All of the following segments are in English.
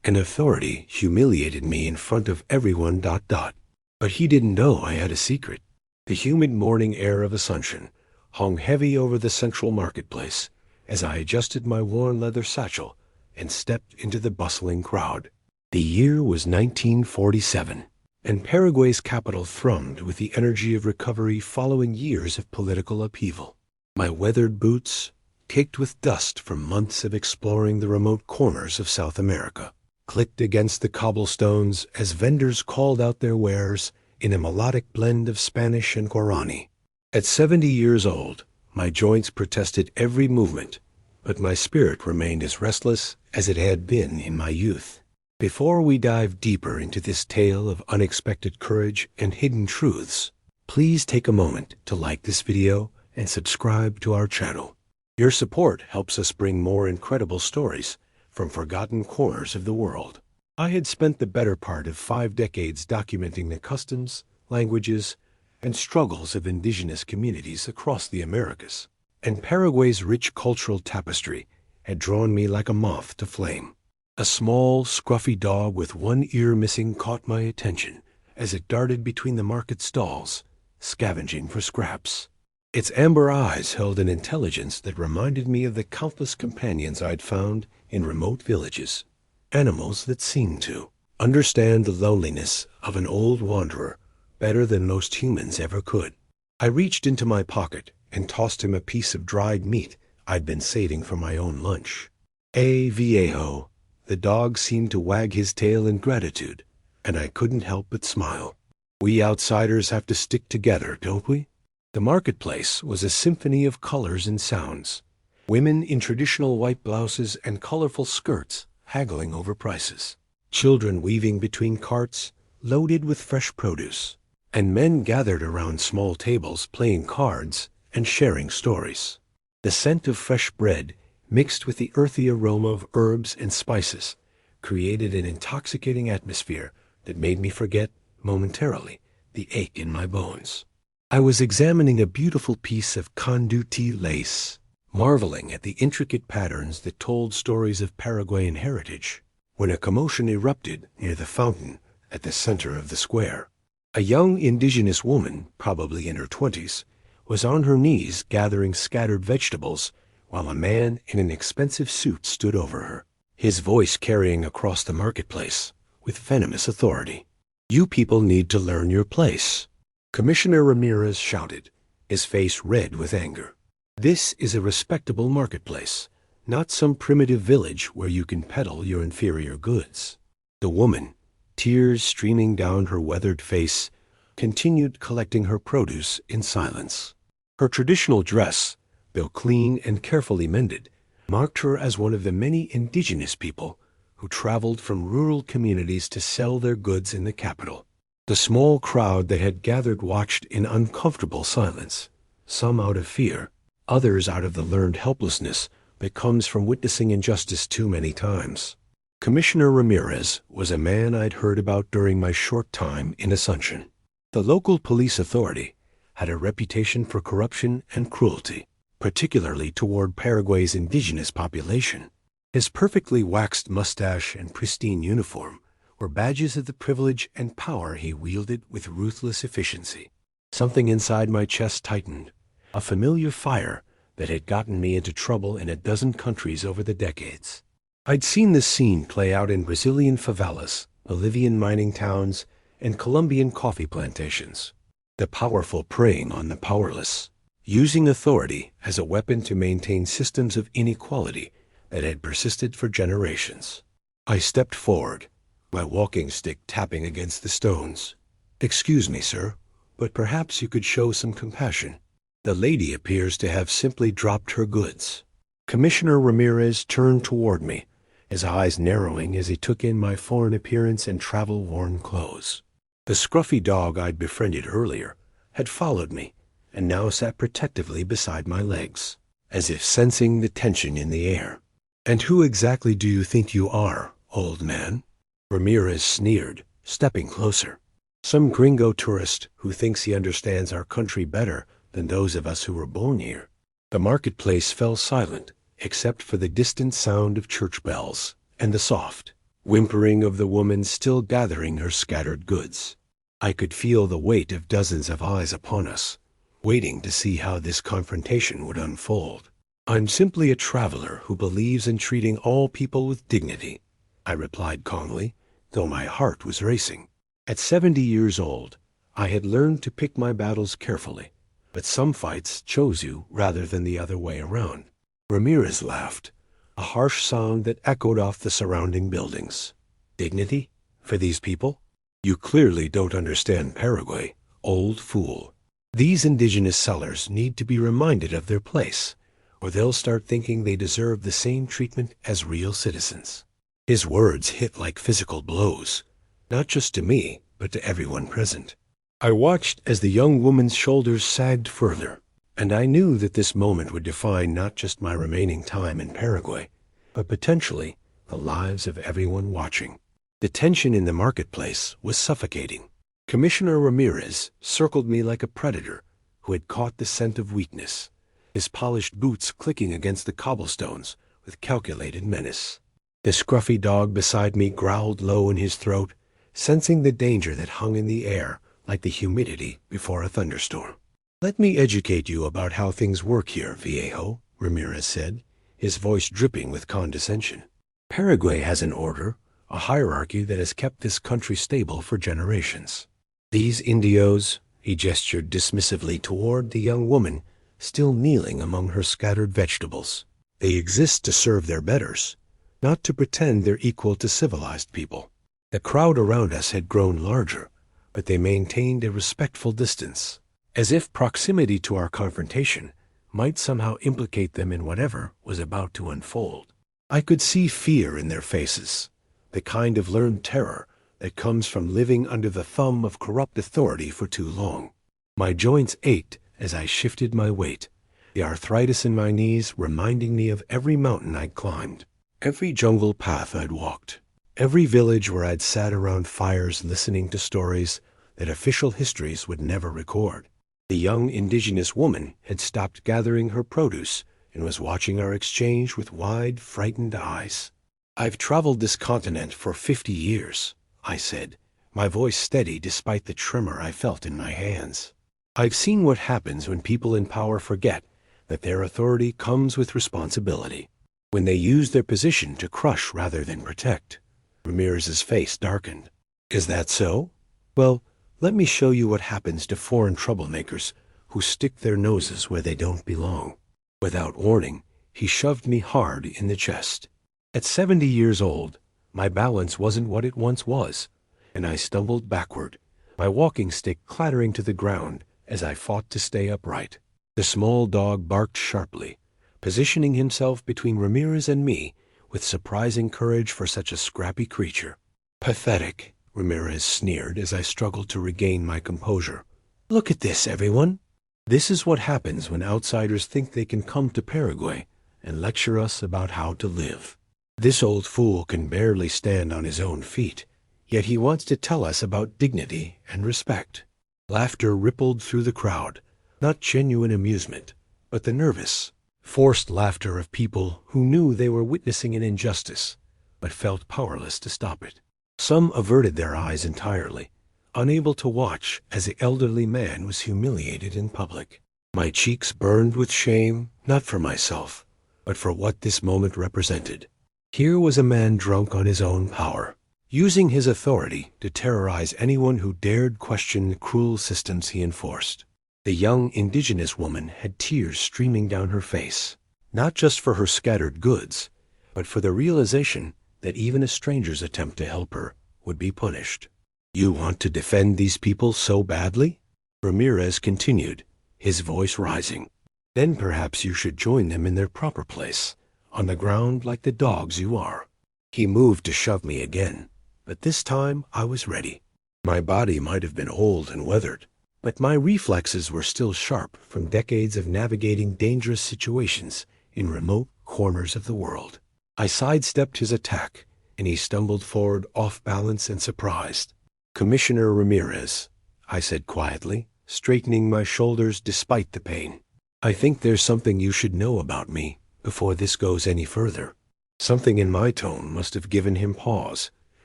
An authority humiliated me in front of everyone. But he didn't know I had a secret. The humid morning air of Asunción hung heavy over the central marketplace as I adjusted my worn leather satchel and stepped into the bustling crowd. The year was 1947, and Paraguay's capital thrummed with the energy of recovery following years of political upheaval. My weathered boots, caked with dust from months of exploring the remote corners of South America, clicked against the cobblestones as vendors called out their wares in a melodic blend of Spanish and Guaraní. At 70 years old, my joints protested every movement, but my spirit remained as restless as it had been in my youth. Before we dive deeper into this tale of unexpected courage and hidden truths, please take a moment to like this video and subscribe to our channel. Your support helps us bring more incredible stories from forgotten corners of the world. I had spent the better part of 5 decades documenting the customs, languages, and struggles of indigenous communities across the Americas, and Paraguay's rich cultural tapestry had drawn me like a moth to flame. A small, scruffy dog with one ear missing caught my attention as it darted between the market stalls, scavenging for scraps. Its amber eyes held an intelligence that reminded me of the countless companions I'd found in remote villages, animals that seemed to understand the loneliness of an old wanderer better than most humans ever could. I reached into my pocket and tossed him a piece of dried meat I'd been saving for my own lunch. Viejo, the dog seemed to wag his tail in gratitude, and I couldn't help but smile. We outsiders have to stick together, don't we? The marketplace was a symphony of colors and sounds. Women in traditional white blouses and colorful skirts haggling over prices. Children weaving between carts loaded with fresh produce. And men gathered around small tables playing cards and sharing stories. The scent of fresh bread mixed with the earthy aroma of herbs and spices created an intoxicating atmosphere that made me forget, momentarily, the ache in my bones. I was examining a beautiful piece of conduti lace, marveling at the intricate patterns that told stories of Paraguayan heritage, when a commotion erupted near the fountain at the center of the square. A young indigenous woman, probably in her 20s, was on her knees gathering scattered vegetables while a man in an expensive suit stood over her, his voice carrying across the marketplace with venomous authority. "You people need to learn your place," Commissioner Ramirez shouted, his face red with anger. "This is a respectable marketplace, not some primitive village where you can peddle your inferior goods." The woman, tears streaming down her weathered face, continued collecting her produce in silence. Her traditional dress, though clean and carefully mended, marked her as one of the many indigenous people who traveled from rural communities to sell their goods in the capital. The small crowd that had gathered watched in uncomfortable silence, some out of fear, others out of the learned helplessness that comes from witnessing injustice too many times. Commissioner Ramirez was a man I'd heard about during my short time in Asunción. The local police authority had a reputation for corruption and cruelty, particularly toward Paraguay's indigenous population. His perfectly waxed mustache and pristine uniform were badges of the privilege and power he wielded with ruthless efficiency. Something inside my chest tightened, a familiar fire that had gotten me into trouble in a dozen countries over the decades. I'd seen this scene play out in Brazilian favelas, Bolivian mining towns, and Colombian coffee plantations. The powerful preying on the powerless, using authority as a weapon to maintain systems of inequality that had persisted for generations. I stepped forward, my walking stick tapping against the stones. "Excuse me, sir, but perhaps you could show some compassion. The lady appears to have simply dropped her goods." Commissioner Ramirez turned toward me, his eyes narrowing as he took in my foreign appearance and travel-worn clothes. The scruffy dog I'd befriended earlier had followed me and now sat protectively beside my legs, as if sensing the tension in the air. "And who exactly do you think you are, old man?" Ramirez sneered, stepping closer. "Some gringo tourist who thinks he understands our country better than those of us who were born here." The marketplace fell silent, except for the distant sound of church bells and the soft, whimpering of the woman still gathering her scattered goods. I could feel the weight of dozens of eyes upon us, waiting to see how this confrontation would unfold. "I'm simply a traveler who believes in treating all people with dignity," I replied calmly, though my heart was racing. At 70 years old, I had learned to pick my battles carefully, but some fights chose you rather than the other way around. Ramirez laughed, a harsh sound that echoed off the surrounding buildings. "Dignity? For these people? You clearly don't understand Paraguay, old fool. These indigenous sellers need to be reminded of their place, or they'll start thinking they deserve the same treatment as real citizens." His words hit like physical blows, not just to me, but to everyone present. I watched as the young woman's shoulders sagged further, and I knew that this moment would define not just my remaining time in Paraguay, but potentially the lives of everyone watching. The tension in the marketplace was suffocating. Commissioner Ramirez circled me like a predator who had caught the scent of weakness, his polished boots clicking against the cobblestones with calculated menace. The scruffy dog beside me growled low in his throat, sensing the danger that hung in the air like the humidity before a thunderstorm. "Let me educate you about how things work here, Viejo," Ramirez said, his voice dripping with condescension. "Paraguay has an order, a hierarchy that has kept this country stable for generations. These indios," he gestured dismissively toward the young woman still kneeling among her scattered vegetables, "they exist to serve their betters, not to pretend they're equal to civilized people." The crowd around us had grown larger, but they maintained a respectful distance, as if proximity to our confrontation might somehow implicate them in whatever was about to unfold. I could see fear in their faces, the kind of learned terror that comes from living under the thumb of corrupt authority for too long. My joints ached as I shifted my weight, the arthritis in my knees reminding me of every mountain I'd climbed, every jungle path I'd walked, every village where I'd sat around fires listening to stories that official histories would never record. The young indigenous woman had stopped gathering her produce and was watching our exchange with wide, frightened eyes. "I've traveled this continent for 50 years, I said, my voice steady despite the tremor I felt in my hands. "I've seen what happens when people in power forget that their authority comes with responsibility, when they use their position to crush rather than protect." Ramirez's face darkened. "Is that so? Well, let me show you what happens to foreign troublemakers who stick their noses where they don't belong." Without warning, he shoved me hard in the chest. At 70 years old, my balance wasn't what it once was, and I stumbled backward, my walking stick clattering to the ground as I fought to stay upright. The small dog barked sharply, positioning himself between Ramirez and me with surprising courage for such a scrappy creature. "Pathetic," Ramirez sneered as I struggled to regain my composure. "Look at this, everyone. This is what happens when outsiders think they can come to Paraguay and lecture us about how to live. This old fool can barely stand on his own feet, yet he wants to tell us about dignity and respect." Laughter rippled through the crowd, not genuine amusement, but the nervous, forced laughter of people who knew they were witnessing an injustice, but felt powerless to stop it. Some averted their eyes entirely, unable to watch as the elderly man was humiliated in public. My cheeks burned with shame, not for myself, but for what this moment represented. Here was a man drunk on his own power, using his authority to terrorize anyone who dared question the cruel systems he enforced. The young indigenous woman had tears streaming down her face, not just for her scattered goods, but for the realization that even a stranger's attempt to help her would be punished. "You want to defend these people so badly?" Ramirez continued, his voice rising. "Then perhaps you should join them in their proper place, on the ground like the dogs you are." He moved to shove me again, but this time I was ready. My body might have been old and weathered, but my reflexes were still sharp from decades of navigating dangerous situations in remote corners of the world. I sidestepped his attack, and he stumbled forward off balance and surprised. "Commissioner Ramirez," I said quietly, straightening my shoulders despite the pain. "I think there's something you should know about me before this goes any further." Something in my tone must have given him pause,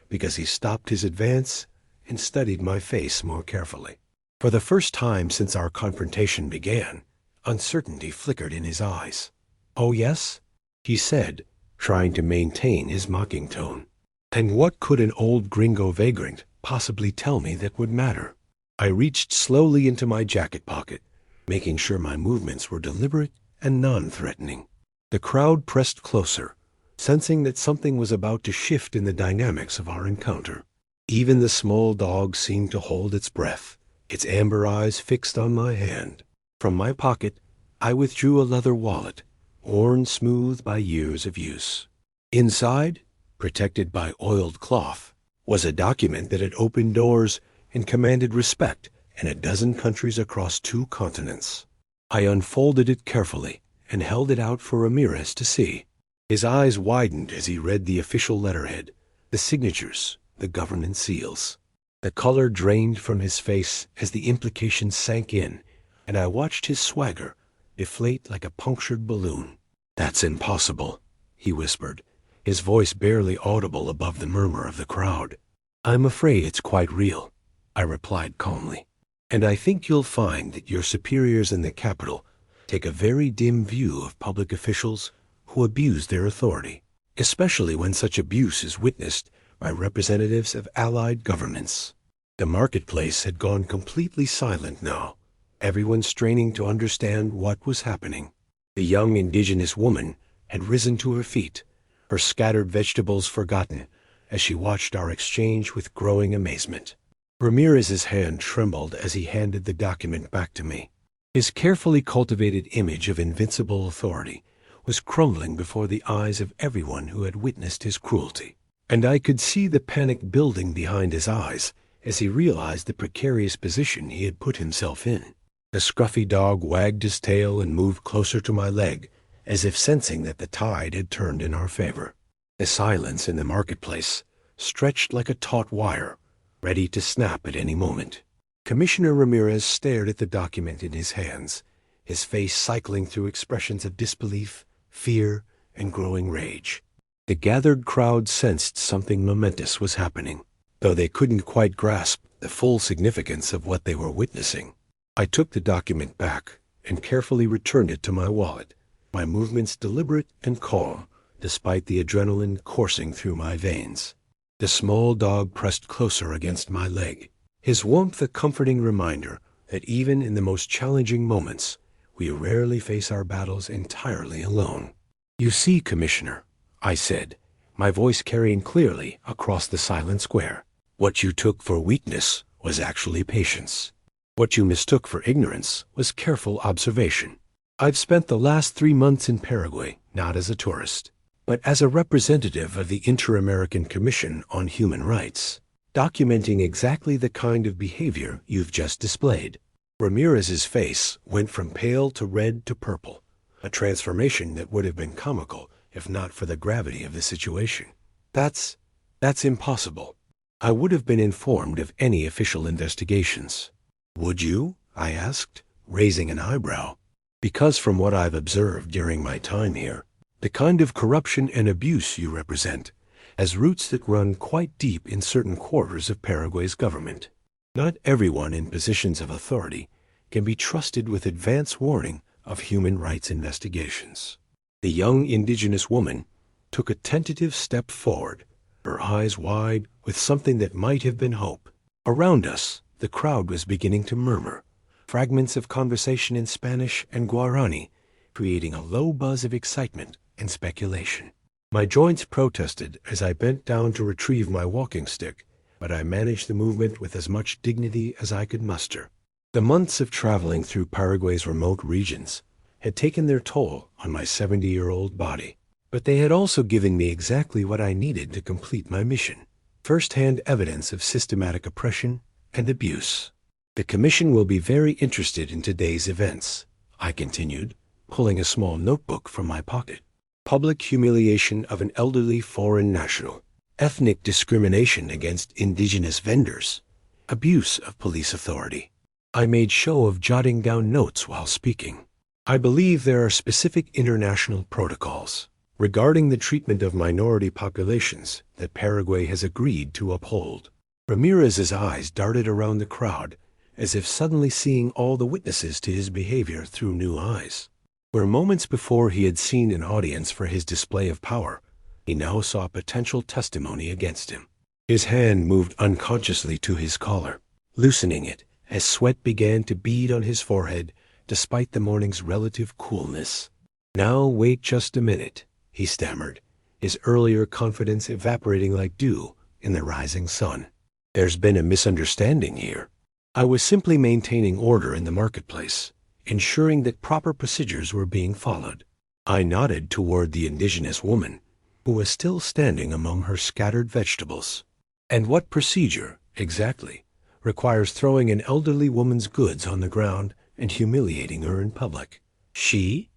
because he stopped his advance and studied my face more carefully. For the first time since our confrontation began, uncertainty flickered in his eyes. "Oh, yes?" he said, trying to maintain his mocking tone. "And what could an old gringo vagrant possibly tell me that would matter?" I reached slowly into my jacket pocket, making sure my movements were deliberate and non-threatening. The crowd pressed closer, sensing that something was about to shift in the dynamics of our encounter. Even the small dog seemed to hold its breath, its amber eyes fixed on my hand. From my pocket, I withdrew a leather wallet, worn smooth by years of use. Inside, protected by oiled cloth, was a document that had opened doors and commanded respect in a dozen countries across 2 continents. I unfolded it carefully and held it out for Ramirez to see. His eyes widened as he read the official letterhead, the signatures, the government seals. The color drained from his face as the implications sank in, and I watched his swagger deflate like a punctured balloon. "That's impossible," he whispered, his voice barely audible above the murmur of the crowd. "I'm afraid it's quite real," I replied calmly. "And I think you'll find that your superiors in the capital take a very dim view of public officials who abuse their authority, especially when such abuse is witnessed by representatives of allied governments." The marketplace had gone completely silent now, everyone straining to understand what was happening. The young indigenous woman had risen to her feet, her scattered vegetables forgotten, as she watched our exchange with growing amazement. Ramirez's hand trembled as he handed the document back to me. His carefully cultivated image of invincible authority was crumbling before the eyes of everyone who had witnessed his cruelty, and I could see the panic building behind his eyes as he realized the precarious position he had put himself in. The scruffy dog wagged his tail and moved closer to my leg, as if sensing that the tide had turned in our favor. The silence in the marketplace stretched like a taut wire, ready to snap at any moment. Commissioner Ramirez stared at the document in his hands, his face cycling through expressions of disbelief, fear, and growing rage. The gathered crowd sensed something momentous was happening, though they couldn't quite grasp the full significance of what they were witnessing. I took the document back and carefully returned it to my wallet, my movements deliberate and calm, despite the adrenaline coursing through my veins. The small dog pressed closer against my leg, his warmth a comforting reminder that even in the most challenging moments, we rarely face our battles entirely alone. "You see, Commissioner," I said, my voice carrying clearly across the silent square, "what you took for weakness was actually patience. What you mistook for ignorance was careful observation. I've spent the last 3 months in Paraguay, not as a tourist, but as a representative of the Inter-American Commission on Human Rights, documenting exactly the kind of behavior you've just displayed." Ramirez's face went from pale to red to purple, a transformation that would have been comical if not for the gravity of the situation. That's impossible. I would have been informed of any official investigations." "Would you?" I asked, raising an eyebrow. "Because from what I've observed during my time here, the kind of corruption and abuse you represent has roots that run quite deep in certain quarters of Paraguay's government. Not everyone in positions of authority can be trusted with advance warning of human rights investigations." The young indigenous woman took a tentative step forward, her eyes wide with something that might have been hope. Around us, the crowd was beginning to murmur, fragments of conversation in Spanish and Guaraní, creating a low buzz of excitement and speculation. My joints protested as I bent down to retrieve my walking stick, but I managed the movement with as much dignity as I could muster. The months of traveling through Paraguay's remote regions had taken their toll on my 70-year-old body, but they had also given me exactly what I needed to complete my mission: first-hand evidence of systematic oppression and abuse. "The Commission will be very interested in today's events," I continued, pulling a small notebook from my pocket. "Public humiliation of an elderly foreign national, ethnic discrimination against indigenous vendors, abuse of police authority." I made show of jotting down notes while speaking. "I believe there are specific international protocols. regarding the treatment of minority populations that Paraguay has agreed to uphold. Ramirez's eyes darted around the crowd, as if suddenly seeing all the witnesses to his behavior through new eyes. Where moments before he had seen an audience for his display of power, he now saw potential testimony against him. His hand moved unconsciously to his collar, loosening it as sweat began to bead on his forehead despite the morning's relative coolness. "Now wait just a minute," he stammered, his earlier confidence evaporating like dew in the rising sun. "There's been a misunderstanding here. I was simply maintaining order in the marketplace, ensuring that proper procedures were being followed." I nodded toward the indigenous woman, who was still standing among her scattered vegetables. "And what procedure, exactly, requires throwing an elderly woman's goods on the ground and humiliating her in public?" "She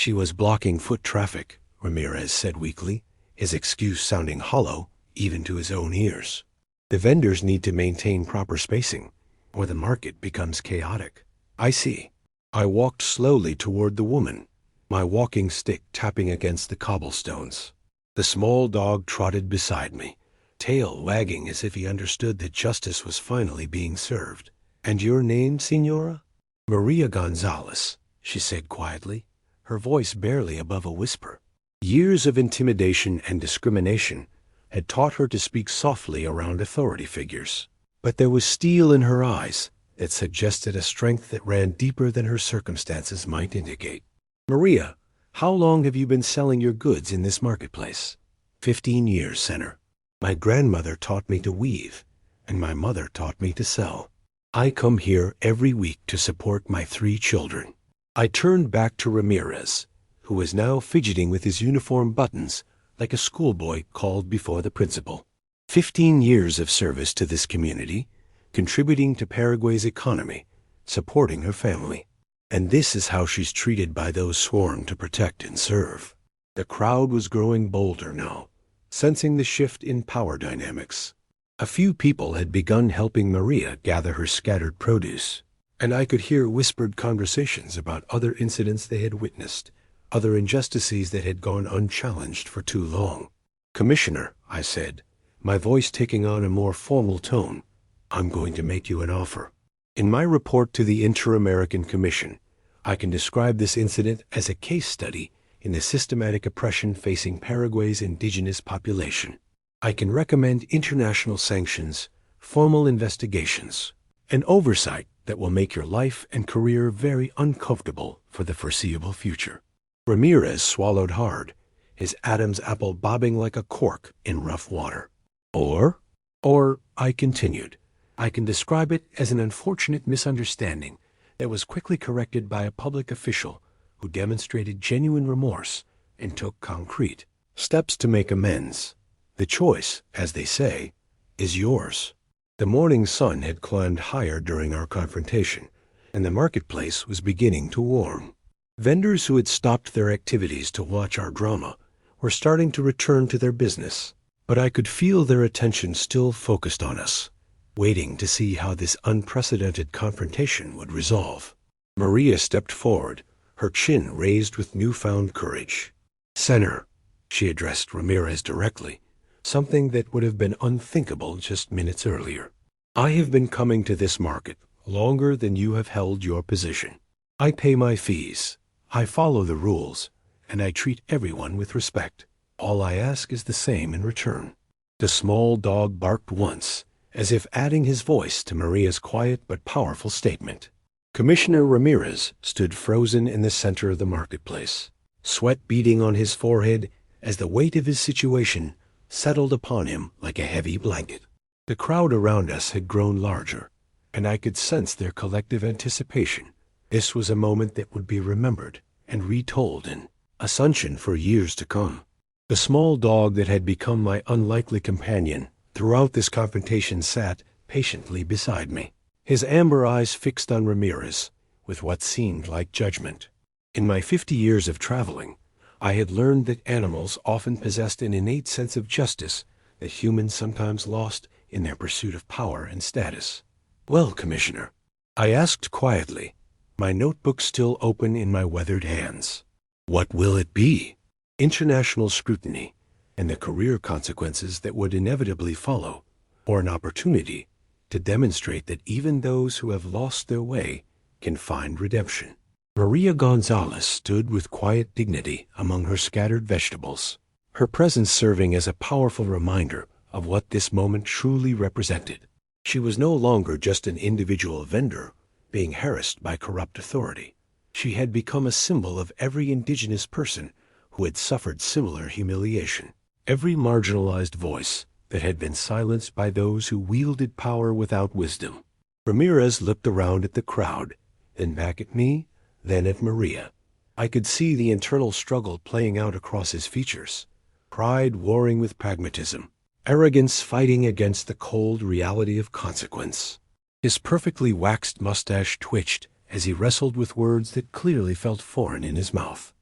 was blocking foot traffic," Ramirez said weakly, his excuse sounding hollow even to his own ears. "The vendors need to maintain proper spacing, or the market becomes chaotic." "I see." I walked slowly toward the woman, my walking stick tapping against the cobblestones. The small dog trotted beside me, tail wagging as if he understood that justice was finally being served. "And your name, Senora?" "Maria Gonzalez," she said quietly, her voice barely above a whisper. Years of intimidation and discrimination had taught her to speak softly around authority figures, but there was steel in her eyes that suggested a strength that ran deeper than her circumstances might indicate. "Maria, how long have you been selling your goods in this marketplace?" 15 years, Senator. My grandmother taught me to weave, and my mother taught me to sell. I come here every week to support my 3 children." I turned back to Ramirez, who was now fidgeting with his uniform buttons like a schoolboy called before the principal. 15 years of service to this community, contributing to Paraguay's economy, supporting her family. And this is how she's treated by those sworn to protect and serve. The crowd was growing bolder now, sensing the shift in power dynamics. A few people had begun helping Maria gather her scattered produce, and I could hear whispered conversations about other incidents they had witnessed, other injustices that had gone unchallenged for too long. "Commissioner," I said, my voice taking on a more formal tone, "I'm going to make you an offer. In my report to the Inter-American Commission, I can describe this incident as a case study in the systematic oppression facing Paraguay's indigenous population. I can recommend international sanctions, formal investigations, and oversight that will make your life and career very uncomfortable for the foreseeable future." Ramirez swallowed hard, his Adam's apple bobbing like a cork in rough water. Or, I continued, "I can describe it as an unfortunate misunderstanding that was quickly corrected by a public official who demonstrated genuine remorse and took concrete steps to make amends. The choice, as they say, is yours." The morning sun had climbed higher during our confrontation, and the marketplace was beginning to warm. Vendors who had stopped their activities to watch our drama were starting to return to their business, but I could feel their attention still focused on us, waiting to see how this unprecedented confrontation would resolve. Maria stepped forward, her chin raised with newfound courage. "Senator," she addressed Ramirez directly, something that would have been unthinkable just minutes earlier. "I have been coming to this market longer than you have held your position. I pay my fees, I follow the rules, and I treat everyone with respect. All I ask is the same in return." The small dog barked once, as if adding his voice to Maria's quiet but powerful statement. Commissioner Ramirez stood frozen in the center of the marketplace, sweat beading on his forehead as the weight of his situation settled upon him like a heavy blanket. The crowd around us had grown larger, and I could sense their collective anticipation. This was a moment that would be remembered and retold in Asunción for years to come. The small dog that had become my unlikely companion throughout this confrontation sat patiently beside me, his amber eyes fixed on Ramirez with what seemed like judgment. In my 50 years of traveling, I had learned that animals often possessed an innate sense of justice that humans sometimes lost in their pursuit of power and status. "Well, Commissioner," I asked quietly, my notebook still open in my weathered hands, "what will it be?" international scrutiny, and the career consequences that would inevitably follow, or an opportunity to demonstrate that even those who have lost their way can find redemption. Maria Gonzalez stood with quiet dignity among her scattered vegetables, her presence serving as a powerful reminder of what this moment truly represented. She was no longer just an individual vendor being harassed by corrupt authority. She had become a symbol of every indigenous person who had suffered similar humiliation, every marginalized voice that had been silenced by those who wielded power without wisdom. Ramirez looked around at the crowd, then back at me, then at Maria. I could see the internal struggle playing out across his features, pride warring with pragmatism, arrogance fighting against the cold reality of consequence. His perfectly waxed mustache twitched as he wrestled with words that clearly felt foreign in his mouth.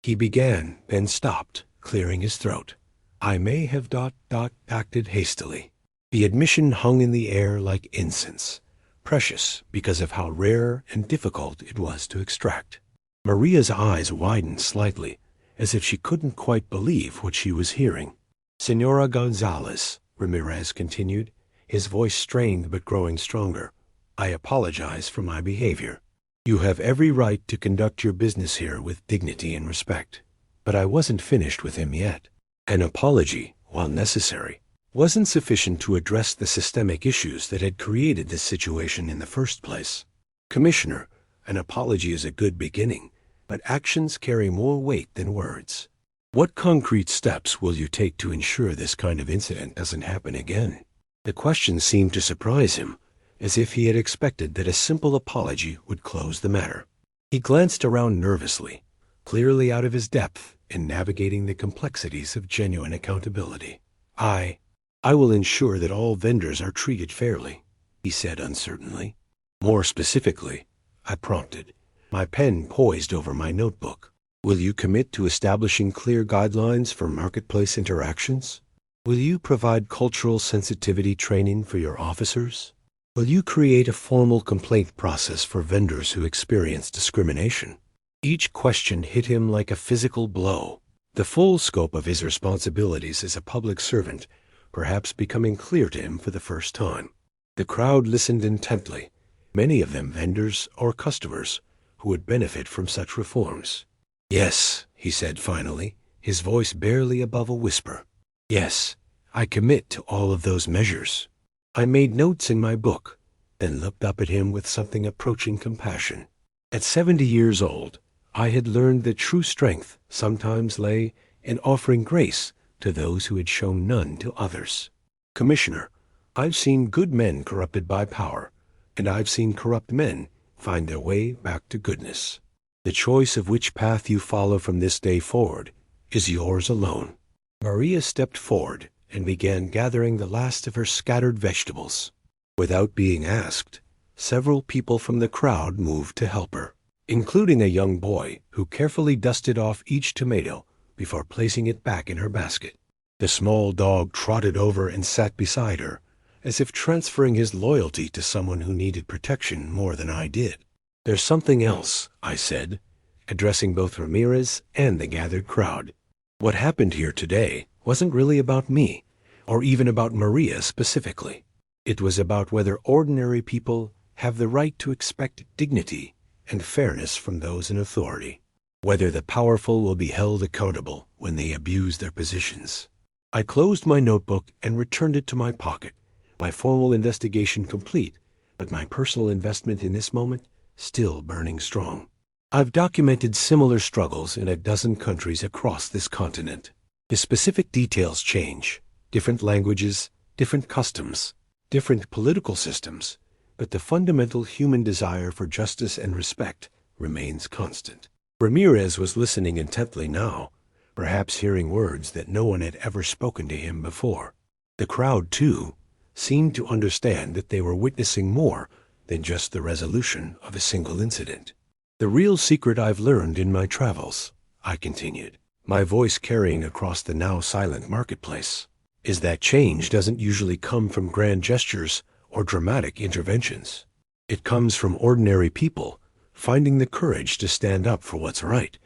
He began, then stopped, clearing his throat. I may have acted hastily. The admission hung in the air like incense, precious because of how rare and difficult it was to extract. Maria's eyes widened slightly, as if she couldn't quite believe what she was hearing. Senora Gonzalez, Ramirez continued, his voice strained but growing stronger, I apologize for my behavior. You have every right to conduct your business here with dignity and respect. But I wasn't finished with him yet. An apology, while necessary, wasn't sufficient to address the systemic issues that had created this situation in the first place. Commissioner, an apology is a good beginning, but actions carry more weight than words. What concrete steps will you take to ensure this kind of incident doesn't happen again? The question seemed to surprise him, as if he had expected that a simple apology would close the matter. He glanced around nervously, clearly out of his depth in navigating the complexities of genuine accountability. I will ensure that all vendors are treated fairly, he said uncertainly. More specifically, I prompted, my pen poised over my notebook. Will you commit to establishing clear guidelines for marketplace interactions? Will you provide cultural sensitivity training for your officers? Will you create a formal complaint process for vendors who experience discrimination? Each question hit him like a physical blow, the full scope of his responsibilities as a public servant perhaps becoming clear to him for the first time. The crowd listened intently, many of them vendors or customers who would benefit from such reforms. Yes, he said finally, his voice barely above a whisper. Yes, I commit to all of those measures. I made notes in my book, then looked up at him with something approaching compassion. At 70 years old, I had learned that true strength sometimes lay in offering grace to those who had shown none to others. Commissioner, I've seen good men corrupted by power, and I've seen corrupt men find their way back to goodness. The choice of which path you follow from this day forward is yours alone. Maria stepped forward and began gathering the last of her scattered vegetables. Without being asked, several people from the crowd moved to help her, including a young boy who carefully dusted off each tomato before placing it back in her basket. The small dog trotted over and sat beside her, as if transferring his loyalty to someone who needed protection more than I did. There's something else, I said, addressing both Ramirez and the gathered crowd. What happened here today wasn't really about me, or even about Maria specifically. It was about whether ordinary people have the right to expect dignity and fairness from those in authority, whether the powerful will be held accountable when they abuse their positions. I closed my notebook and returned it to my pocket, my formal investigation complete, but my personal investment in this moment still burning strong. I've documented similar struggles in a dozen countries across this continent. The specific details change, different languages, different customs, different political systems, but the fundamental human desire for justice and respect remains constant. Ramirez was listening intently now, perhaps hearing words that no one had ever spoken to him before. The crowd, too, seemed to understand that they were witnessing more than just the resolution of a single incident. The real secret I've learned in my travels, I continued, my voice carrying across the now silent marketplace, is that change doesn't usually come from grand gestures or dramatic interventions. It comes from ordinary people finding the courage to stand up for what's right,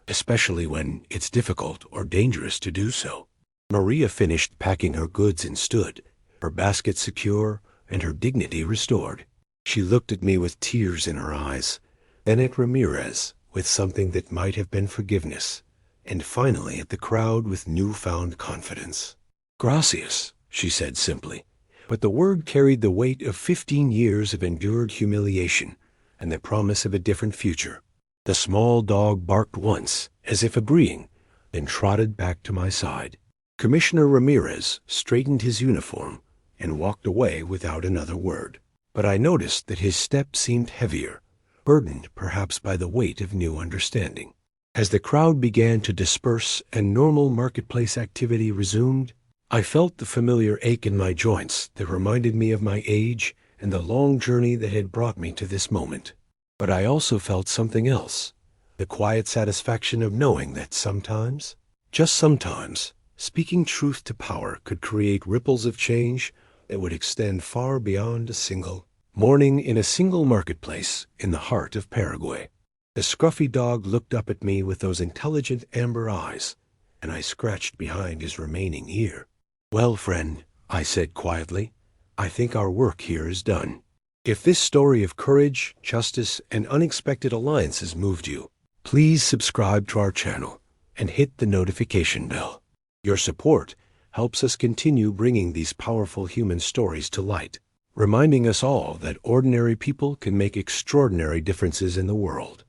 especially when it's difficult or dangerous to do so. Maria finished packing her goods and stood, her basket secure and her dignity restored. She looked at me with tears in her eyes, then at Ramirez with something that might have been forgiveness, and finally at the crowd with newfound confidence. "Gracias," she said simply, but the word carried the weight of 15 years of endured humiliation and the promise of a different future. The small dog barked once, as if agreeing, then trotted back to my side. Commissioner Ramirez straightened his uniform and walked away without another word. But I noticed that his step seemed heavier, burdened perhaps by the weight of new understanding. As the crowd began to disperse and normal marketplace activity resumed, I felt the familiar ache in my joints that reminded me of my age and the long journey that had brought me to this moment. But I also felt something else, the quiet satisfaction of knowing that sometimes, just sometimes, speaking truth to power could create ripples of change that would extend far beyond a single morning in a single marketplace in the heart of Paraguay. The scruffy dog looked up at me with those intelligent amber eyes, and I scratched behind his remaining ear. "Well, friend," I said quietly, "I think our work here is done. If this story of courage, justice, and unexpected alliances moved you, please subscribe to our channel and hit the notification bell. Your support helps us continue bringing these powerful human stories to light, reminding us all that ordinary people can make extraordinary differences in the world."